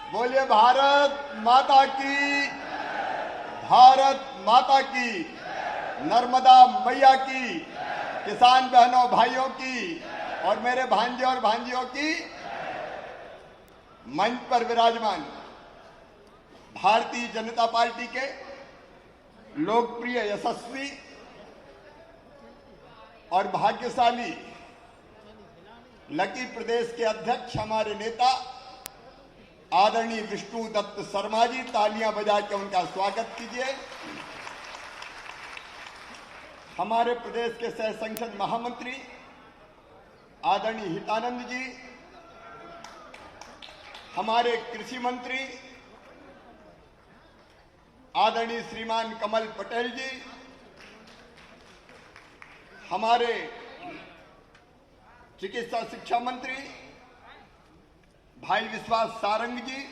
बोलिए भारत माता की, भारत माता की, नर्मदा मैया की, किसान बहनों भाइयों की और मेरे भांजे और भांजियों की। मंच पर विराजमान भारतीय जनता पार्टी के लोकप्रिय, यशस्वी और भाग्यशाली लकी प्रदेश के अध्यक्ष हमारे नेता आदरणीय विष्णु दत्त शर्मा जी, तालियां बजा के उनका स्वागत कीजिए। हमारे प्रदेश के सह संसद महामंत्री आदरणीय हितानंद जी, हमारे कृषि मंत्री आदरणीय श्रीमान कमल पटेल जी, हमारे चिकित्सा शिक्षा मंत्री भाई विश्वास सारंग जी,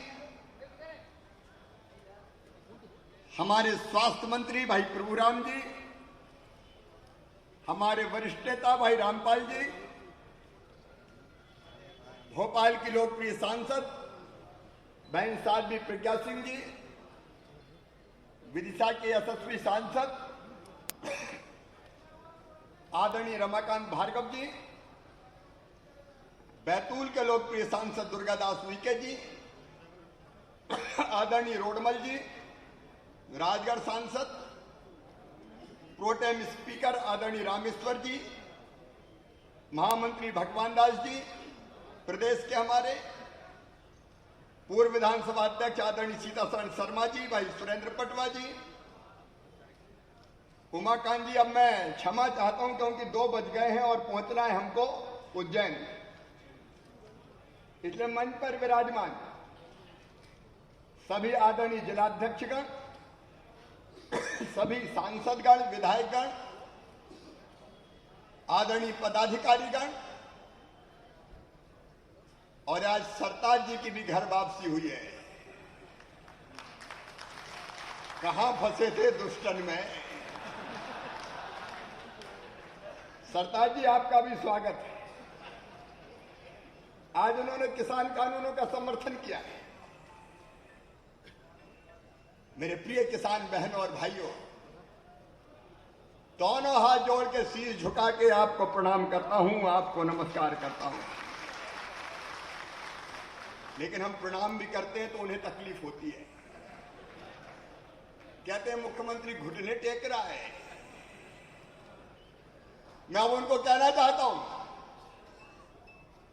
हमारे स्वास्थ्य मंत्री भाई प्रभुराम जी, हमारे वरिष्ठ नेता भाई रामपाल जी, भोपाल की लोकप्रिय सांसद बहन साध्वी प्रज्ञा सिंह जी, विदिशा के यशस्वी सांसद आदरणीय रमाकांत भार्गव जी, बैतूल के लोकप्रिय सांसद दुर्गादास उइके जी, आदरणीय रोडमल जी, राजगढ़ सांसद प्रोटेम स्पीकर आदरणीय रामेश्वर जी, महामंत्री भगवान दास जी, प्रदेश के हमारे पूर्व विधानसभा अध्यक्ष आदरणीय सीतासरण शर्मा जी, भाई सुरेंद्र पटवा जी, उमाकांत जी। अब मैं क्षमा चाहता हूं क्योंकि 2 बज गए हैं और पहुंचना है हमको उज्जैन, इसलिए मंच पर विराजमान सभी आदरणीय जिलाध्यक्षगण, सभी सांसदगण, विधायकगण, आदरणीय पदाधिकारीगण, और आज सरताज जी की भी घर वापसी हुई है। कहां फंसे थे दुष्टन में। सरताज जी, आपका भी स्वागत है। आज उन्होंने किसान कानूनों का समर्थन किया है। मेरे प्रिय किसान बहनों और भाइयों, दोनों हाथ जोड़ के शीश झुका के आपको प्रणाम करता हूं, आपको नमस्कार करता हूं। लेकिन हम प्रणाम भी करते हैं तो उन्हें तकलीफ होती है। कहते हैं मुख्यमंत्री घुटने टेक रहा है। मैं अब उनको कहना चाहता हूं,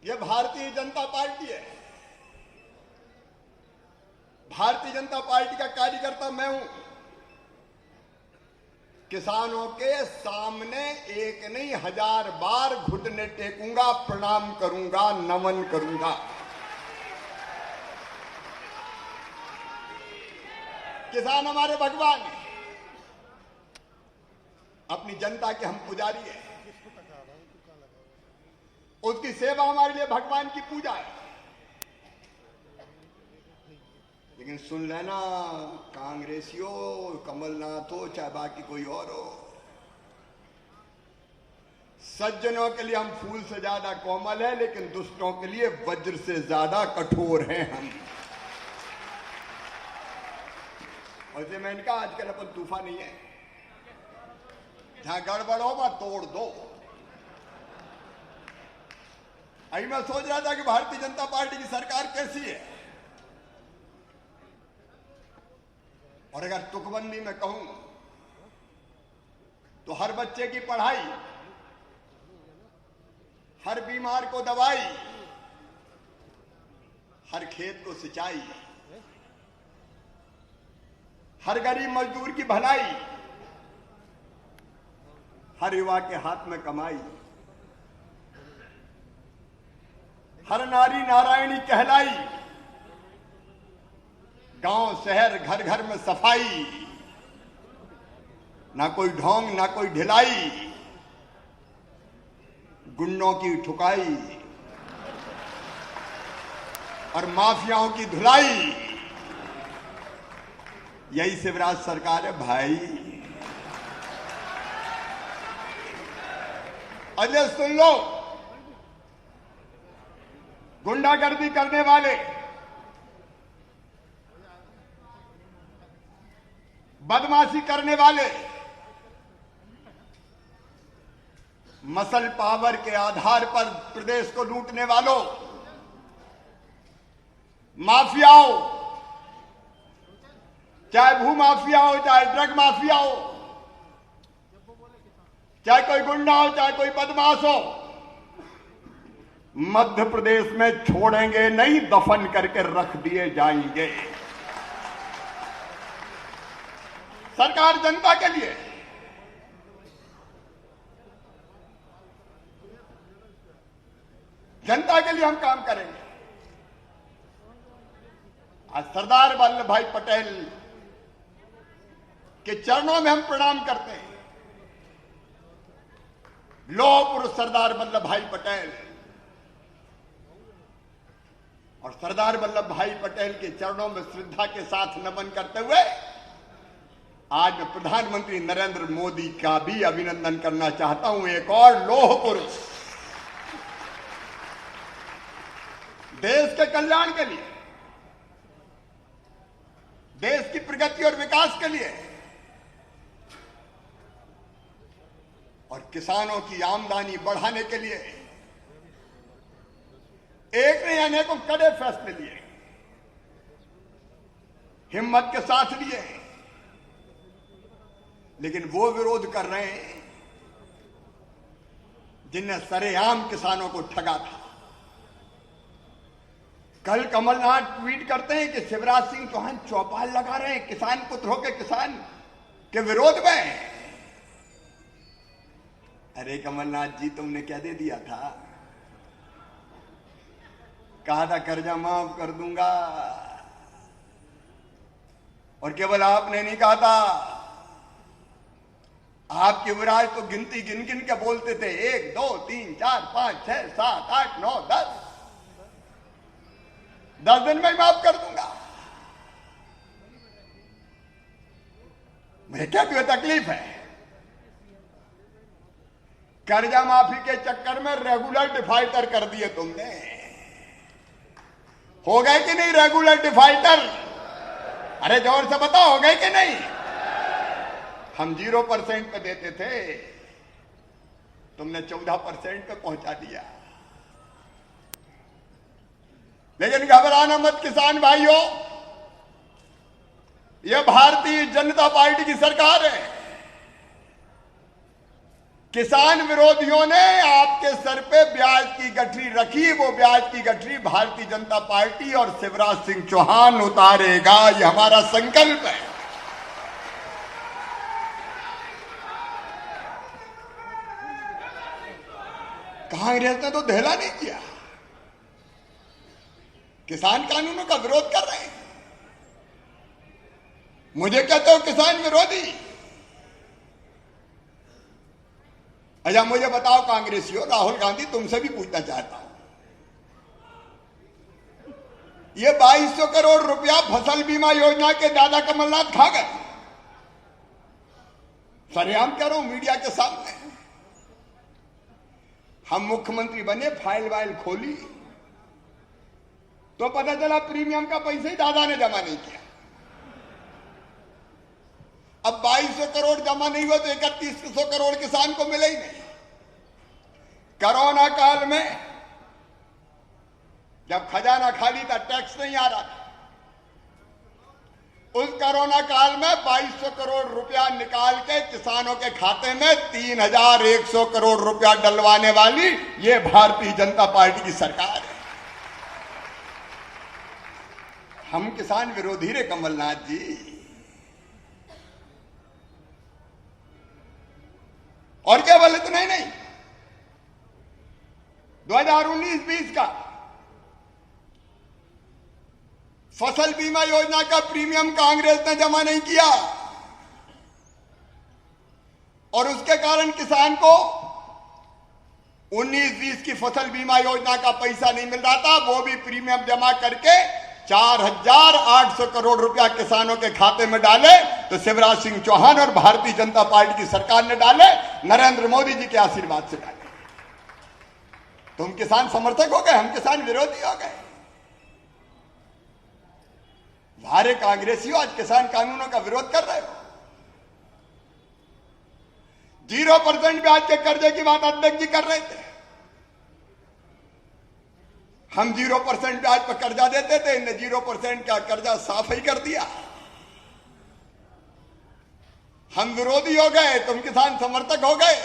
यह भारतीय जनता पार्टी है। भारतीय जनता पार्टी का कार्यकर्ता मैं हूं। किसानों के सामने एक नहीं 1000 बार घुटने टेकूंगा, प्रणाम करूंगा, नमन करूंगा। किसान हमारे भगवान हैं, अपनी जनता के हम पुजारी हैं। उसकी सेवा हमारे लिए भगवान की पूजा है। लेकिन सुन लेना कांग्रेसियों, कमलनाथ हो चाहे बाकी कोई और हो, सज्जनों के लिए हम फूल से ज्यादा कोमल है, लेकिन दुष्टों के लिए वज्र से ज्यादा कठोर हैं हम। और इसे मैंने कहा आजकल अपन तूफान नहीं है, जहां गड़बड़ हो वहां तोड़ दो। अभी मैं सोच रहा था कि भारतीय जनता पार्टी की सरकार कैसी है, और अगर तुकबंदी में कहूं तो हर बच्चे की पढ़ाई, हर बीमार को दवाई, हर खेत को सिंचाई, हर गरीब मजदूर की भलाई, हर युवा के हाथ में कमाई, हर नारी नारायणी कहलाई, गांव शहर घर घर में सफाई, ना कोई ढोंग ना कोई ढिलाई, गुंडों की ठुकाई और माफियाओं की धुलाई। यही शिवराज सरकार है भाई। अजय सुन लो, गुंडागर्दी करने वाले बदमाशी करने वाले, मसल पावर के आधार पर प्रदेश को लूटने वालों, माफियाओं, चाहे भू माफिया हो, चाहे ड्रग माफिया हो, चाहे कोई गुंडा हो, चाहे कोई बदमाश हो, मध्य प्रदेश में छोड़ेंगे नहीं, दफन करके रख दिए जाएंगे। सरकार जनता के लिए, जनता के लिए हम काम करेंगे। आज सरदार वल्लभ भाई पटेल के चरणों में हम प्रणाम करते हैं। लौह पुरुष सरदार वल्लभ भाई पटेल, और सरदार वल्लभ भाई पटेल के चरणों में श्रद्धा के साथ नमन करते हुए आज मैं प्रधानमंत्री नरेंद्र मोदी का भी अभिनंदन करना चाहता हूं। एक और लौह पुरुष देश के कल्याण के लिए, देश की प्रगति और विकास के लिए, और किसानों की आमदनी बढ़ाने के लिए एक नहीं अनेकों कड़े फैसले लिए, हिम्मत के साथ लिए, लेकिन वो विरोध कर रहे हैं जिनने सरेआम किसानों को ठगा था। कल कमलनाथ ट्वीट करते हैं कि शिवराज सिंह चौहान चौपाल लगा रहे हैं किसान पुत्रों के, किसान के विरोध में। अरे कमलनाथ जी, तुमने क्या दे दिया था? कहा था कर्जा माफ कर दूंगा, और केवल आपने नहीं कहा था, आपके युवराज तो गिनती गिन गिन के बोलते थे, 1 2 3 4 5 6 7 8 9 10 दिन में माफ कर दूंगा। मुझे क्या कोई तकलीफ है? कर्जा माफी के चक्कर में रेगुलर डिफाल्टर कर दिए तुमने। हो गए कि नहीं रेगुलर डिफाल्टर? अरे जोर से बताओ, हो गए कि नहीं? हम 0% पे देते थे, तुमने 14% पे पहुंचा दिया। लेकिन घबराना मत किसान भाइयों, यह भारतीय जनता पार्टी की सरकार है। किसान विरोधियों ने आपके सर पे ब्याज की गठरी रखी, वो ब्याज की गठरी भारतीय जनता पार्टी और शिवराज सिंह चौहान उतारेगा, ये हमारा संकल्प है। कांग्रेस ने तो धैला नहीं किया, किसान कानूनों का विरोध कर रहे हैं। मुझे कहते हो किसान विरोधी? अच्छा मुझे बताओ कांग्रेसियों, राहुल गांधी तुमसे भी पूछना चाहता हूं, ये 2200 करोड़ रुपया फसल बीमा योजना के दादा कमलनाथ खा गए। सरेआम कह रहा हूं मीडिया के सामने। हम मुख्यमंत्री बने, फाइल वाइल खोली तो पता चला प्रीमियम का पैसा ही दादा ने जमा नहीं किया। अब 2200 करोड़ जमा नहीं हुआ तो 3100 करोड़ किसान को मिले ही नहीं। कोरोना काल में जब खजाना खाली था, टैक्स नहीं आ रहा था, उस कोरोना काल में 2200 करोड़ रुपया निकाल के किसानों के खाते में 3100 करोड़ रुपया डलवाने वाली ये भारतीय जनता पार्टी की सरकार है। हम किसान विरोधी रे कमलनाथ जी। और केवल इतना ही नहीं, 2019-20 का फसल बीमा योजना का प्रीमियम कांग्रेस ने जमा नहीं किया और उसके कारण किसान को 19-20 की फसल बीमा योजना का पैसा नहीं मिल रहा था। वो भी प्रीमियम जमा करके 4800 करोड़ रुपया किसानों के खाते में डाले तो शिवराज सिंह चौहान और भारतीय जनता पार्टी की सरकार ने डाले, नरेंद्र मोदी जी के आशीर्वाद से डाले। तुम किसान समर्थक हो गए, हम किसान विरोधी हो गए। सारे कांग्रेसियों आज किसान कानूनों का विरोध कर रहे हो। 0% ब्याज के कर्जे की बात अध्यक्ष जी कर रहे थे। हम 0% ब्याज पर कर्जा देते थे, इनने 0% का कर्जा साफ ही कर दिया। हम विरोधी हो गए, तुम किसान समर्थक हो गए।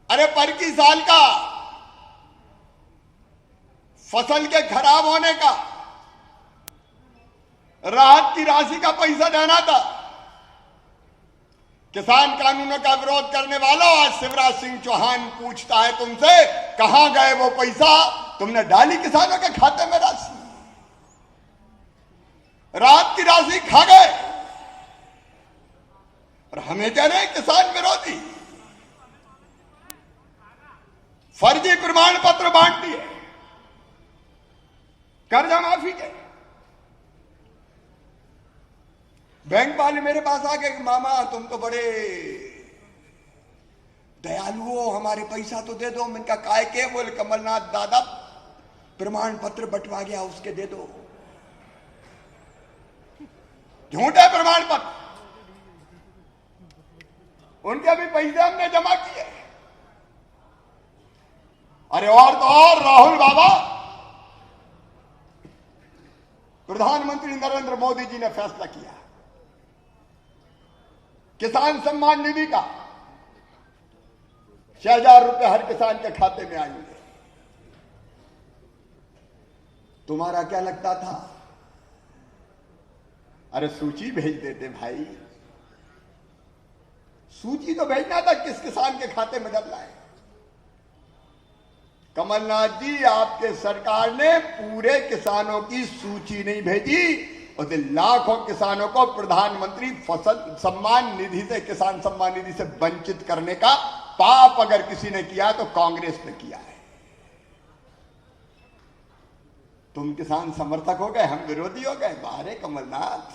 अरे पर की साल का फसल के खराब होने का राहत की राशि का पैसा देना था। किसान कानूनों का विरोध करने वालों, आज शिवराज सिंह चौहान पूछता है तुमसे, कहां गए वो पैसा? तुमने डाली किसानों के खाते में राशि, राहत की राशि खा गए। और हमें कह रहे हैं किसान विरोधी। फर्जी प्रमाण पत्र बांट दिए कर्जा माफी के। बैंक वाले मेरे पास आ गए, मामा तुम तो बड़े दयालु हो, हमारे पैसा तो दे दो। मैंने कहा काय के? बोले कमलनाथ दादा प्रमाण पत्र बंटवा गया, उसके दे दो। झूठे प्रमाण पत्र, उनके भी पैसे हमने जमा किए। अरे और तो और राहुल बाबा, प्रधानमंत्री नरेंद्र मोदी जी ने फैसला किया किसान सम्मान निधि का 6,000 रुपए हर किसान के खाते में आएंगे। तुम्हारा क्या लगता था? अरे सूची भेज देते भाई, सूची तो भेजना था किस किसान के खाते में डल रहा है। कमलनाथ जी, आपके सरकार ने पूरे किसानों की सूची नहीं भेजी, उसे लाखों किसानों को प्रधानमंत्री फसल सम्मान निधि से, किसान सम्मान निधि से वंचित करने का पाप अगर किसी ने किया तो कांग्रेस ने किया है। तुम किसान समर्थक हो गए, हम विरोधी हो गए। बारे कमलनाथ,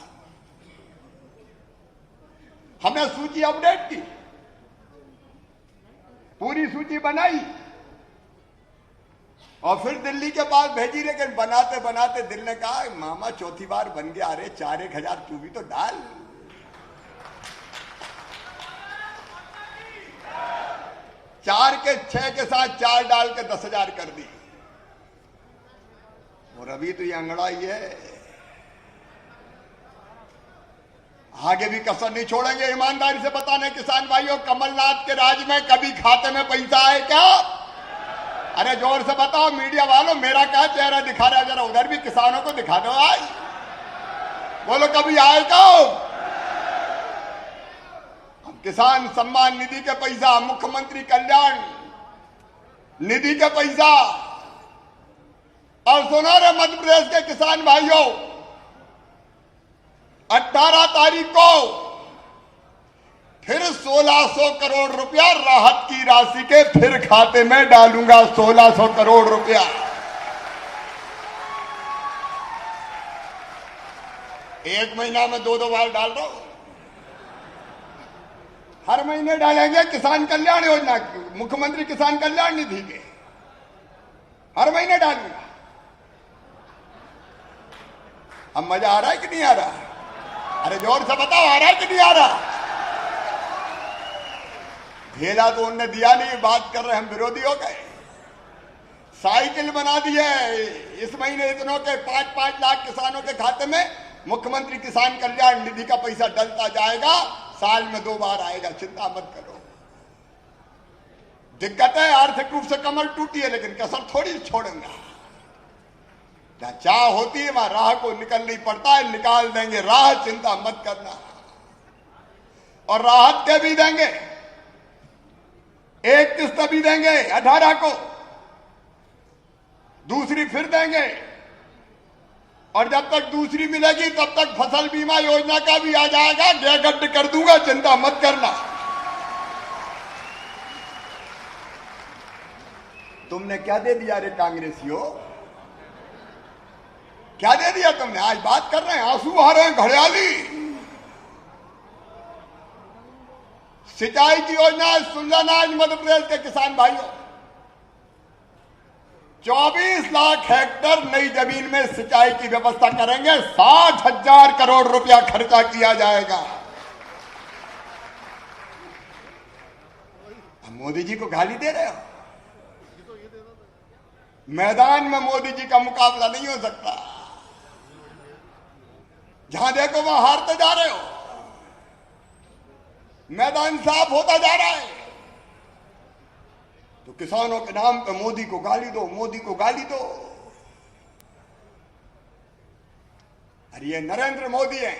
हमने सूची अपडेट की, पूरी सूची बनाई और फिर दिल्ली के पास भेजी। लेकिन बनाते बनाते दिल ने कहा, मामा चौथी बार बन गया, अरे 4,000 तू भी तो डाल। चार के 6 के साथ 4 डाल के 10,000 कर दी। और अभी तो ये अंगड़ाई है, आगे भी कसर नहीं छोड़ेंगे। ईमानदारी से बताने किसान भाइयों, कमलनाथ के राज में कभी खाते में पैसा आए क्या? अरे जोर से बताओ मीडिया वालों, मेरा क्या चेहरा दिखा रहा है, जरा उधर भी किसानों को दिखा दो। आज बोलो कभी आए क्या? किसान सम्मान निधि के पैसा, मुख्यमंत्री कल्याण निधि के पैसा, और सुनो रे मध्य प्रदेश के किसान भाइयों, 18 तारीख को फिर 1,600 करोड़ रुपया राहत की राशि के फिर खाते में डालूंगा। 1,600 करोड़ रुपया एक महीना में 2-2 बार डाल रहा हूं। हर महीने डालेंगे किसान कल्याण योजना की, मुख्यमंत्री किसान कल्याण निधि के, हर महीने डालूंगा। अब मजा आ रहा है कि नहीं आ रहा? अरे जोर से बताओ, आ रहा है कि नहीं आ रहा? ढेला तो उनने दिया नहीं, बात कर रहे हम विरोधी हो गए। साइकिल बना दी है, इस महीने इतनों के 5-5 लाख किसानों के खाते में मुख्यमंत्री किसान कल्याण निधि का पैसा डलता जाएगा। साल में 2 बार आएगा, चिंता मत करो। दिक्कत है, आर्थिक रूप से कमर टूटी है, लेकिन कसर थोड़ी छोड़ेंगे। जहां चाह होती है वहां राह को निकलना ही पड़ता है, निकाल देंगे राह, चिंता मत करना। और राहत के भी देंगे, एक किस्त भी देंगे 18 को, दूसरी फिर देंगे, और जब तक दूसरी मिलेगी तब तक फसल बीमा योजना का भी आ जाएगा। गड्ढ कर दूंगा, चिंता मत करना। तुमने क्या दे दिया रे कांग्रेसियों? क्या दे दिया तुमने? आज बात कर रहे हैं, आंसू आ रहे हैं घड़ियाली। सिंचाई की योजना सुन लेना आज मध्य प्रदेश के किसान भाइयों, 24 लाख हेक्टेयर नई जमीन में सिंचाई की व्यवस्था करेंगे। 60,000 करोड़ रुपया खर्चा किया जाएगा। मोदी जी को गाली दे रहे हो। मैदान में मोदी जी का मुकाबला नहीं हो सकता। जहां देखो वहां हारते जा रहे हो। मैदान साफ होता जा रहा है। तो किसानों के नाम पे मोदी को गाली दो, मोदी को गाली दो। अरे ये नरेंद्र मोदी हैं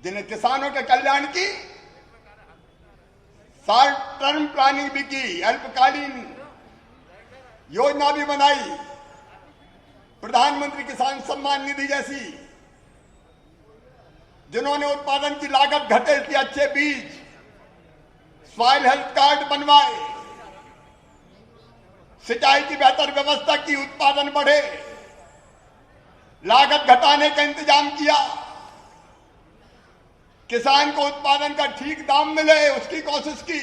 जिन्हें किसानों के कल्याण की शॉर्ट टर्म प्लानिंग भी की, अल्पकालीन योजना भी बनाई, प्रधानमंत्री किसान सम्मान निधि जैसी, जिन्होंने उत्पादन की लागत घटे इसलिए अच्छे बीज, सॉइल हेल्थ कार्ड बनवाए, सिंचाई की बेहतर व्यवस्था की, उत्पादन बढ़े, लागत घटाने का इंतजाम किया, किसान को उत्पादन का ठीक दाम मिले उसकी कोशिश की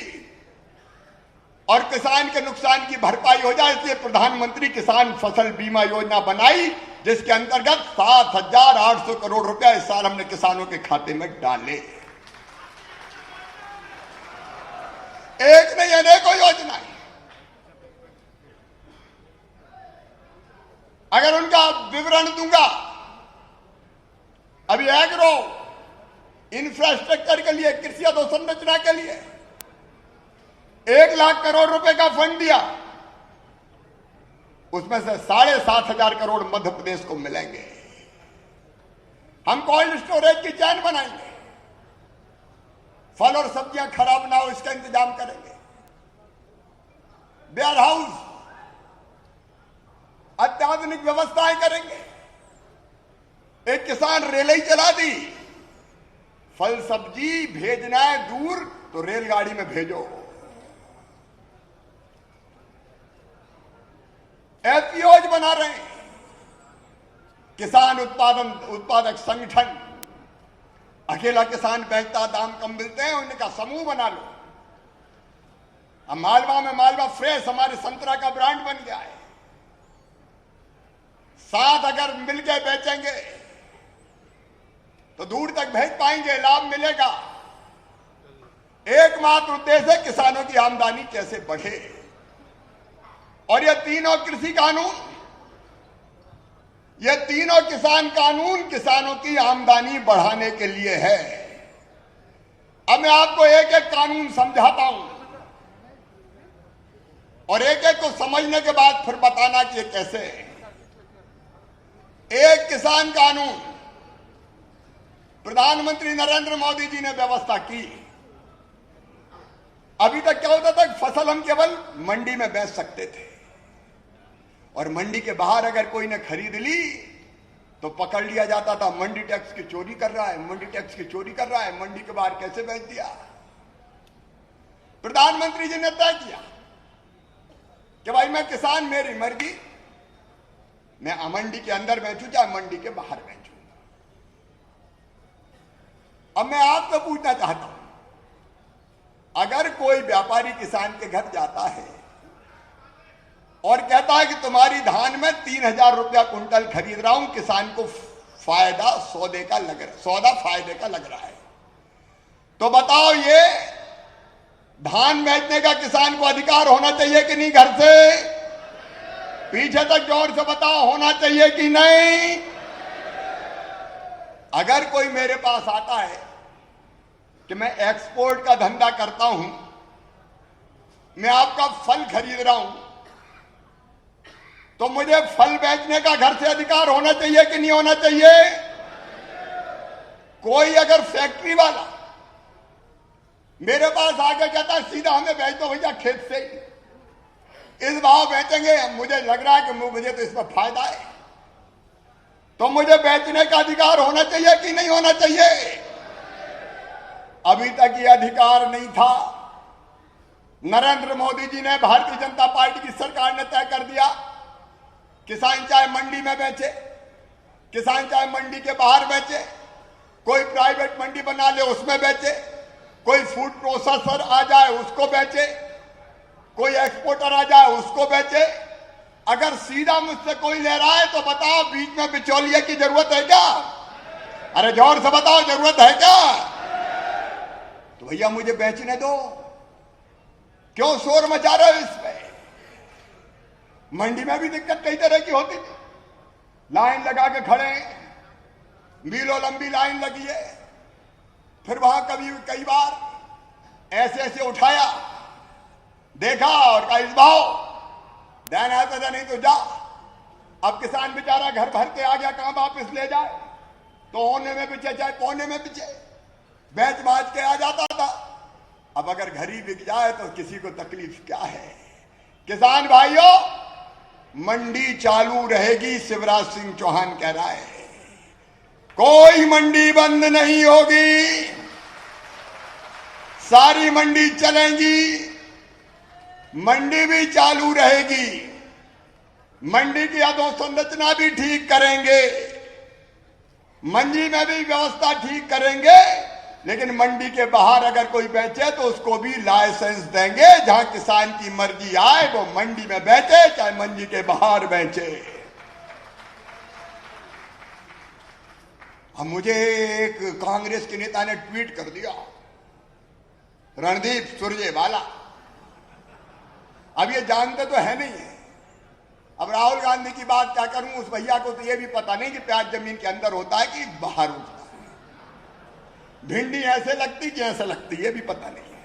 और किसान के नुकसान की भरपाई हो जाए इसलिए प्रधानमंत्री किसान फसल बीमा योजना बनाई, जिसके अंतर्गत 7,800 करोड़ रुपया इस साल हमने किसानों के खाते में डाले। एक नहीं अनेकों योजनाएं। अगर उनका विवरण दूंगा, अभी एग्रो इंफ्रास्ट्रक्चर के लिए, कृषि अधोसंरचना के लिए 1 लाख करोड़ रुपए का फंड दिया, उसमें से 7,500 करोड़ मध्य प्रदेश को मिलेंगे। हम कोल्ड स्टोरेज की चैन बनाएंगे, फल और सब्जियां खराब ना हो इसका इंतजाम करेंगे, वेयर हाउस अत्याधुनिक व्यवस्थाएं करेंगे। एक किसान रेल चला दी, फल सब्जी भेजना है दूर तो रेलगाड़ी में भेजो। एफपीओज बना रहे हैं, किसान उत्पादक संगठन। अकेला किसान बेचता, दाम कम मिलते हैं, उनका समूह बना लो। अब मालवा में मालवा फ्रेश हमारे संतरा का ब्रांड बन गया है। साथ अगर मिलकर बेचेंगे तो दूर तक भेज पाएंगे, लाभ मिलेगा। एकमात्र उद्देश्य है किसानों की आमदनी कैसे बढ़े। और ये तीनों कृषि कानून, ये तीनों किसान कानून किसानों की आमदनी बढ़ाने के लिए है। अब मैं आपको एक एक कानून समझाता हूं और एक एक को समझने के बाद फिर बताना कि ये कैसे है। एक किसान कानून प्रधानमंत्री नरेंद्र मोदी जी ने व्यवस्था की। अभी तक क्या होता था, फसल हम केवल मंडी में बेच सकते थे और मंडी के बाहर अगर कोई ने खरीद ली तो पकड़ लिया जाता था, मंडी टैक्स की चोरी कर रहा है, मंडी टैक्स की चोरी कर रहा है, मंडी के बाहर कैसे बेच दिया। प्रधानमंत्री जी ने तय किया कि भाई मैं किसान, मेरी मर्जी, मैं मंडी के अंदर बेचूं चाहे मंडी के बाहर बेचूं। अब मैं आपसे पूछना चाहता हूं, अगर कोई व्यापारी किसान के घर जाता है और कहता है कि तुम्हारी धान में 3,000 रुपया कुंटल खरीद रहा हूं, किसान को फायदा सौदा फायदे का लग रहा है, तो बताओ ये धान बेचने का किसान को अधिकार होना चाहिए कि नहीं? घर से पीछे तक जोर से बताओ, होना चाहिए कि नहीं? अगर कोई मेरे पास आता है कि मैं एक्सपोर्ट का धंधा करता हूं, मैं आपका फल खरीद रहा हूं, तो मुझे फल बेचने का घर से अधिकार होना चाहिए कि नहीं होना चाहिए? कोई अगर फैक्ट्री वाला मेरे पास आके कहता है सीधा हमें बेच दो भैया खेत से ही, इस भाव बेचेंगे, मुझे लग रहा है कि मुझे तो इसमें फायदा है, तो मुझे बेचने का अधिकार होना चाहिए कि नहीं होना चाहिए? अभी तक ये अधिकार नहीं था। नरेंद्र मोदी जी ने, भारतीय जनता पार्टी की सरकार ने तय कर दिया, किसान चाहे मंडी में बेचे, किसान चाहे मंडी के बाहर बेचे, कोई प्राइवेट मंडी बना ले उसमें बेचे, कोई फूड प्रोसेसर आ जाए उसको बेचे, कोई एक्सपोर्टर आ जाए उसको बेचे। अगर सीधा मुझसे कोई ले रहा है तो बताओ बीच में बिचौलिए की जरूरत है क्या? अरे जोर से बताओ, जरूरत है क्या? तो भैया मुझे बेचने दो, क्यों शोर मचा रहे हो इस पे? मंडी में भी दिक्कत कई तरह की होती थी, लाइन लगा के खड़े हैं, मीलों लंबी लाइन लगी है। फिर वहां कई बार ऐसे ऐसे उठाया, देखा और कहा इस भाव देन आता था, नहीं तो जा। अब किसान बेचारा घर भर के आ गया, कहां वापिस ले जाए? तो होने में पीछे चाहे पौने में पीछे बेच बाज के आ जाता था। अब अगर घर ही बिक जाए तो किसी को तकलीफ क्या है? किसान भाइयों, मंडी चालू रहेगी, शिवराज सिंह चौहान कह रहा है। कोई मंडी बंद नहीं होगी, सारी मंडी चलेंगी, मंडी भी चालू रहेगी। मंडी की अधोसंरचना भी ठीक करेंगे, मंडी में भी व्यवस्था ठीक करेंगे, लेकिन मंडी के बाहर अगर कोई बेचे तो उसको भी लाइसेंस देंगे। जहां किसान की मर्जी आए वो मंडी में बेचे, चाहे मंडी के बाहर बेचे। अब मुझे एक कांग्रेस के नेता ने ट्वीट कर दिया, रणदीप सुरजेवाला। अब ये जानते तो है नहीं है। अब राहुल गांधी की बात क्या करूं, उस भैया को तो ये भी पता नहीं कि प्याज जमीन के अंदर होता है कि बाहर उगता है। भिंडी ऐसे लगती कि ऐसे लगती, ये भी पता नहीं है।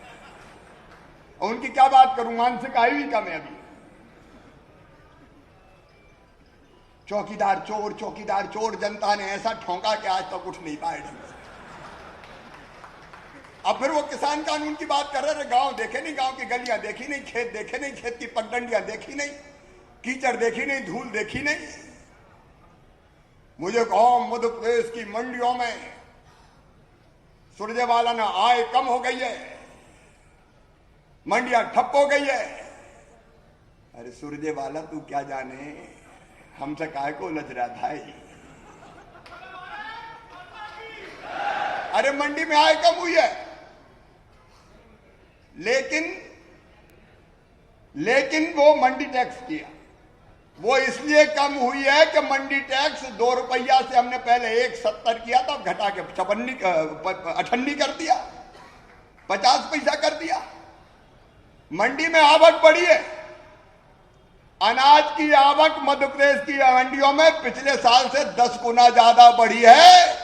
और उनकी क्या बात करूं, मानसिक आयु ही कम है अभी। चौकीदार चोर, चौकीदार चोर, जनता ने ऐसा ठोंका कि आज तक उठ नहीं पाए ढंग से। अब फिर वो किसान कानून की बात कर रहे थे। गांव देखे नहीं, गांव की गलियां देखी नहीं, खेत देखे नहीं, खेत की पगडंडियां देखी नहीं, कीचड़ देखी नहीं, धूल देखी नहीं। मुझे कहो मध्य प्रदेश की मंडियों में सुरजेवाला ना आय कम हो गई है, मंडियां ठप हो गई है। अरे सुरजेवाला तू क्या जाने, हमसे काहे को उलझ रहा भाई? अरे मंडी में आय कम हुई है, लेकिन वो मंडी टैक्स किया। वो इसलिए कम हुई है कि मंडी टैक्स 2 रुपया से हमने पहले 1.70 किया था, घटा के 58 कर दिया, 50 पैसा कर दिया। मंडी में आवक बढ़ी है। अनाज की आवक मध्य प्रदेश की मंडियों में पिछले साल से 10 गुना ज्यादा बढ़ी है,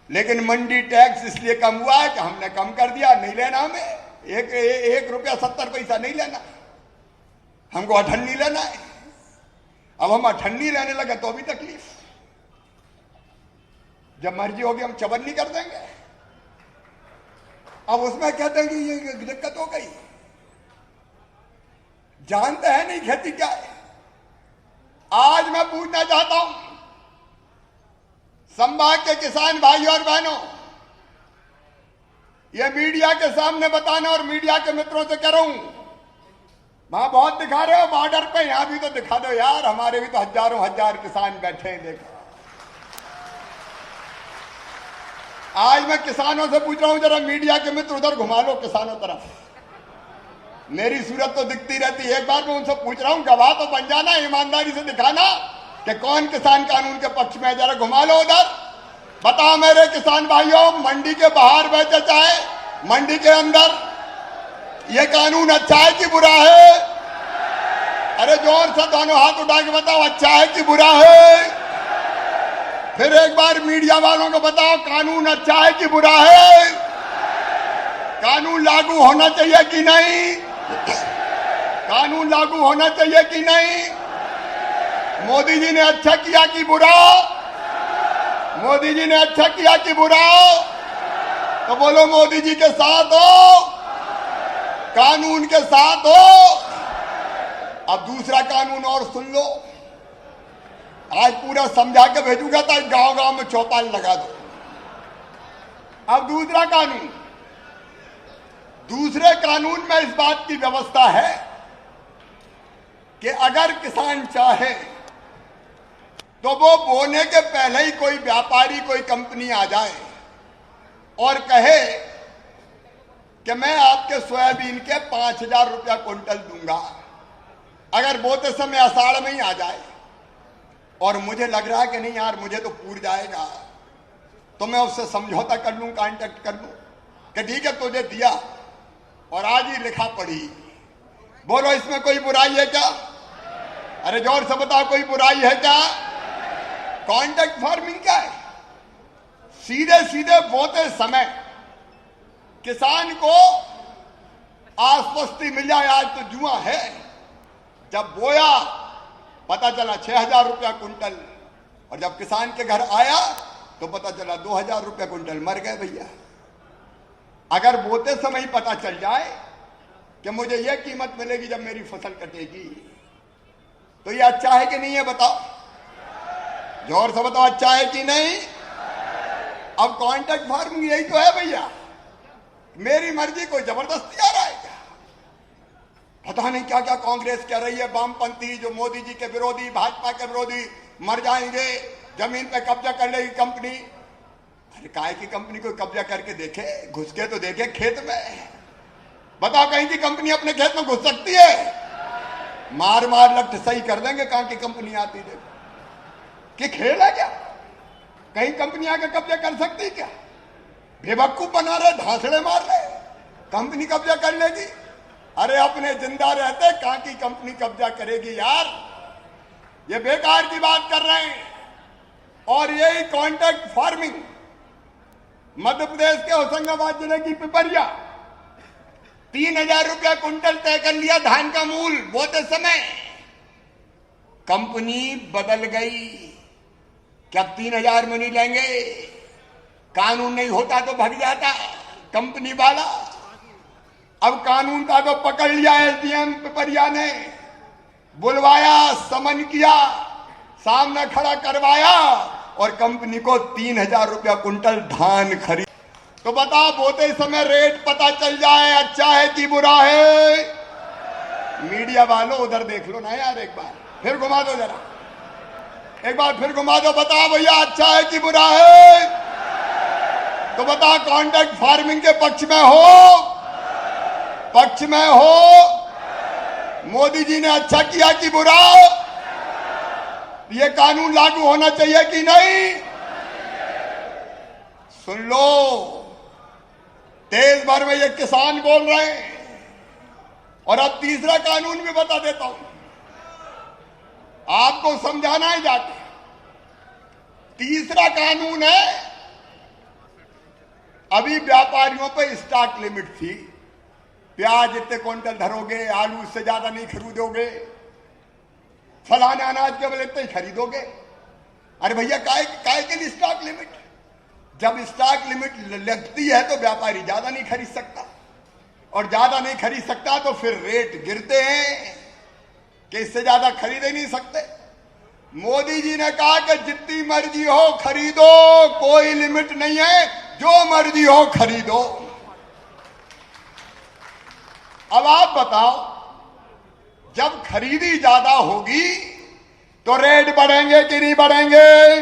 लेकिन मंडी टैक्स इसलिए कम हुआ है कि हमने कम कर दिया। नहीं लेना हमें, 1 रुपया 70 पैसा नहीं लेना, हमको 58 लेना है। अब हम 58 लेने लगे तो भी तकलीफ। जब मर्जी होगी हम 54 कर देंगे। अब उसमें कहते हैं कि ये दिक्कत हो गई। जानते हैं नहीं खेती क्या है। आज मैं पूछना चाहता हूं संभाग के किसान भाइयों और बहनों, ये मीडिया के सामने बताना, और मीडिया के मित्रों से कह रहा हूं, वहां बहुत दिखा रहे हो बॉर्डर पे, यहां भी तो दिखा दो यार। हमारे भी तो हजारों हजार किसान बैठे हैं, देखो। आज मैं किसानों से पूछ रहा हूं, जरा मीडिया के मित्र उधर घुमा लो किसानों तरफ। मेरी सूरत तो दिखती रहती है। एक बार मैं उनसे पूछ रहा हूं, गवाह तो बन जाना, ईमानदारी से दिखाना कि कौन किसान कानून के पक्ष में। जरा घुमा लो उधर, बताओ मेरे किसान भाइयों, मंडी के बाहर बेचे चाहे मंडी के अंदर, ये कानून अच्छा है कि बुरा है? अरे जोर से दोनों हाथ उठा के बताओ, अच्छा है कि बुरा है? फिर एक बार मीडिया वालों को बताओ, कानून अच्छा है कि बुरा है? कानून लागू होना चाहिए कि नहीं? कानून लागू होना चाहिए कि नहीं? मोदी जी ने अच्छा किया कि बुरा? मोदी जी ने अच्छा किया कि बुरा? तो बोलो मोदी जी के साथ हो, कानून के साथ हो। अब दूसरा कानून और सुन लो, आज पूरा समझा के भेजूंगा तो गांव गांव में चौपाल लगा दो। अब दूसरा कानून, दूसरे कानून में इस बात की व्यवस्था है कि अगर किसान चाहे तो वो बोने के पहले ही कोई व्यापारी, कोई कंपनी आ जाए और कहे कि मैं आपके सोयाबीन के 5,000 रुपया क्विंटल दूंगा। अगर बोते समय आषाढ़ में ही आ जाए और मुझे लग रहा है कि नहीं यार मुझे तो पूर जाएगा, तो मैं उससे समझौता कर लूं, कांटेक्ट कर लूं कि ठीक है तुझे दिया और आज ही लिखा पड़ी बोलो इसमें कोई बुराई है क्या? अरे जोर से बताओ, कोई बुराई है क्या? कॉन्ट्रैक्ट फार्मिंग क्या है? सीधे सीधे बोते समय किसान को आश्वस्ति मिल जाए, आज तो जुआ है। जब बोया पता चला 6,000 रुपया कुंटल, और जब किसान के घर आया तो पता चला 2,000 रुपया कुंटल। मर गए भैया। अगर बोते समय ही पता चल जाए कि मुझे यह कीमत मिलेगी जब मेरी फसल कटेगी, तो ये अच्छा है कि नहीं है? बताओ, जोर से बताओ, अच्छा है कि नहीं? अब कॉन्ट्रैक्ट फार्मिंग यही तो है भैया, मेरी मर्जी, कोई जबरदस्ती आ रहा है क्या? पता नहीं क्या क्या कांग्रेस कह रही है, वामपंथी, जो मोदी जी के विरोधी, भाजपा के विरोधी, मर जाएंगे, जमीन पे कब्जा कर लेगी कंपनी। अरे काय की कंपनी को कब्जा करके देखे, घुस के तो देखे खेत में। बताओ कहीं की कंपनी अपने खेत में घुस सकती है? मार मार लट सही कर देंगे कहां की कंपनी आती देखो। कि खेल है क्या? कहीं कंपनी आके कब्जा कर सकती क्या? बेवकूफ बना रहे, धांसड़े मार रहे, कंपनी कब्जा कर लेगी। अरे अपने जिंदा रहते कहां की कंपनी कब्जा करेगी यार? ये बेकार की बात कर रहे हैं। और यही कॉन्ट्रैक्ट फार्मिंग मध्य प्रदेश के होशंगाबाद जिले की पिपरिया 3,000 रुपया कुंटल तय कर लिया धान का मूल बोते समय। कंपनी बदल गई, क्या 3,000 में नहीं लेंगे? कानून नहीं होता तो भाग जाता कंपनी वाला। अब कानून का तो पकड़ लिया एसडीएम पिपरिया ने, बुलवाया, समन किया, सामने खड़ा करवाया और कंपनी को 3,000 रुपया कुंटल धान खरीद। तो बताओ, बोते समय रेट पता चल जाए, अच्छा है कि बुरा है? मीडिया वालों उधर देख लो ना यार, एक बार फिर घुमा दो जरा, एक बार फिर घुमा दो। बताओ भैया, अच्छा है कि बुरा है? तो बताओ, कॉन्ट्रैक्ट फार्मिंग के पक्ष में हो, पक्ष में हो? मोदी जी ने अच्छा किया कि बुरा? ये कानून लागू होना चाहिए कि नहीं? सुन लो, देश भर में ये किसान बोल रहे हैं। और अब तीसरा कानून भी बता देता हूं, आपको समझाना है जाके। तीसरा कानून है, अभी व्यापारियों पे स्टॉक लिमिट थी, प्याज इतने क्विंटल धरोगे, आलू इससे ज्यादा नहीं खरीदोगे, फलाने अनाज केवल इतने ही खरीदोगे। अरे भैया, काय के लिए स्टॉक लिमिट? जब स्टॉक लिमिट लगती है तो व्यापारी ज्यादा नहीं खरीद सकता, और ज्यादा नहीं खरीद सकता तो फिर रेट गिरते हैं कि इससे ज्यादा खरीद ही नहीं सकते। मोदी जी ने कहा कि जितनी मर्जी हो खरीदो, कोई लिमिट नहीं है, जो मर्जी हो खरीदो। अब आप बताओ, जब खरीदी ज्यादा होगी तो रेट बढ़ेंगे कि नहीं बढ़ेंगे?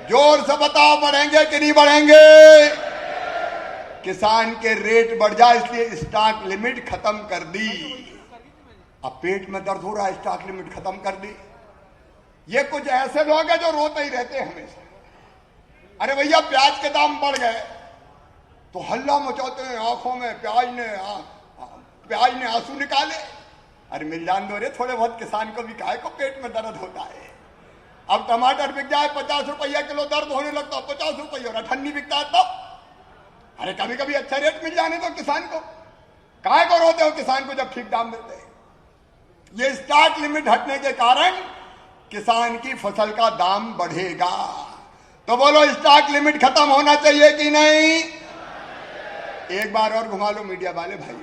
जोर से बताओ, बढ़ेंगे कि नहीं बढ़ेंगे? किसान के रेट बढ़ जाए इसलिए स्टॉक लिमिट खत्म कर दी। अब पेट में दर्द हो रहा है, स्टॉक लिमिट खत्म कर दी। ये कुछ ऐसे लोग हैं जो रोते ही रहते हैं हमेशा। अरे भैया, प्याज के दाम बढ़ गए तो हल्ला मचाते हैं, आंखों में प्याज ने आंसू निकाले। अरे मिल जान दो रे, थोड़े बहुत किसान को भी काहे को पेट में दर्द होता है। अब टमाटर बिक जाए 50 रुपया किलो, दर्द होने लगता 50 रुपया, और अठन्नी बिकता है तब। अरे कभी कभी अच्छा रेट मिल जाने दो किसान को, काहे को रोते हो किसान को जब ठीक दाम मिलते हैं? ये स्टॉक लिमिट हटने के कारण किसान की फसल का दाम बढ़ेगा। तो बोलो, स्टॉक लिमिट खत्म होना चाहिए कि नहीं? एक बार और घुमा लो मीडिया वाले भाई,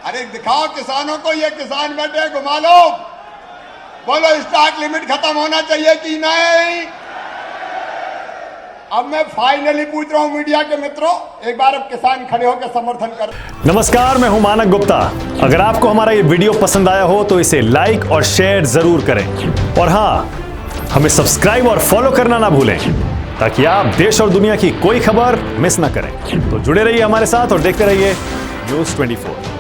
अरे दिखाओ किसानों को, ये किसान बैठे, घुमा लो। बोलो, स्टॉक लिमिट खत्म होना चाहिए कि नहीं? अब मैं फाइनली पूछ रहा हूं मीडिया के मित्रों, एक बार अब किसान खड़े होकर समर्थन कर। नमस्कार, मैं हूं मानक गुप्ता। अगर आपको हमारा ये वीडियो पसंद आया हो तो इसे लाइक और शेयर जरूर करें, और हां, हमें सब्सक्राइब और फॉलो करना ना भूलें, ताकि आप देश और दुनिया की कोई खबर मिस ना करें। तो जुड़े रहिए हमारे साथ और देखते रहिए न्यूज़ 24।